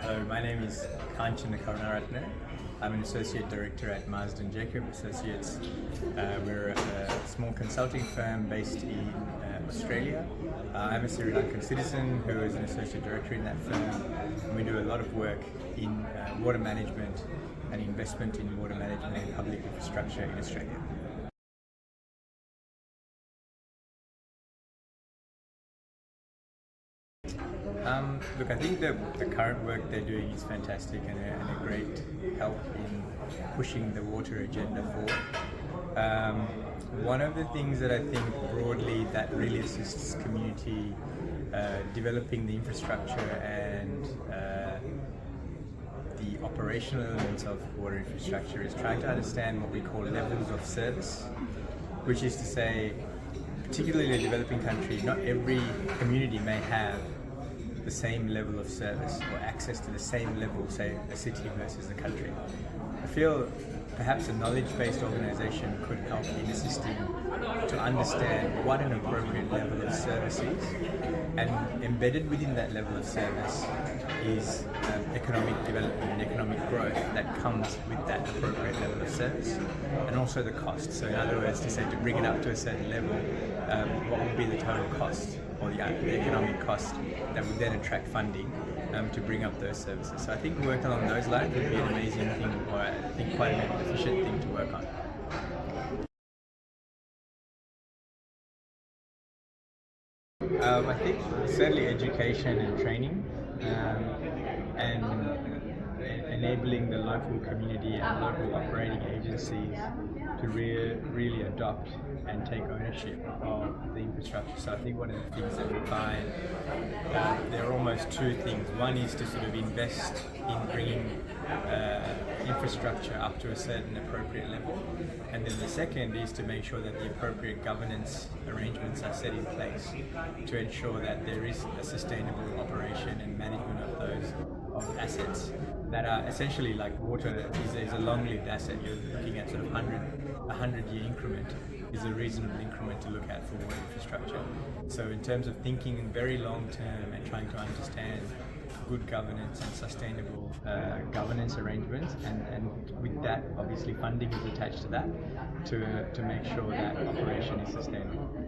Hello, my name is Kanchana Karunaratne. I'm an Associate Director at Marsden Jacob Associates. We're a small consulting firm based in Australia. I'm a Sri Lankan citizen who is an Associate Director in that firm. And we do a lot of work in water management and investment in water management and public infrastructure in Australia. Look, I think the current work they're doing is fantastic and a great help in pushing the water agenda forward. One of the things that I think broadly that really assists community developing the infrastructure and the operational elements of water infrastructure is trying to understand what we call levels of service, which is to say, particularly in a developing country, not every community may have the same level of service or access to the same level, say a city versus a country. I feel perhaps a knowledge-based organisation could help in assisting to understand what an appropriate level of service is, and embedded within that level of service is economic development and economic growth that comes with that appropriate level of service, and also the cost. So in other words, to say to bring it up to a certain level, what would be the total cost or the economic cost that would then attract funding to bring up those services. So I think working along those lines would be an amazing thing, or I think quite an efficient thing to work on. I think certainly education and training, and enabling the local community and local operating agencies to really adopt and take ownership of the infrastructure. So I think one of the things that we find, there are almost two things. One is to sort of invest in bringing infrastructure up to a certain appropriate level, and then the second is to make sure that the appropriate governance arrangements are set in place to ensure that there is a sustainable operation and management of those assets that are essentially like water is a long-lived asset. You're looking at sort of 100-year increment is a reasonable increment to look at for water infrastructure. So in terms of thinking very long-term and trying to understand good governance and sustainable governance arrangements, and with that obviously funding is attached to that to make sure that operation is sustainable.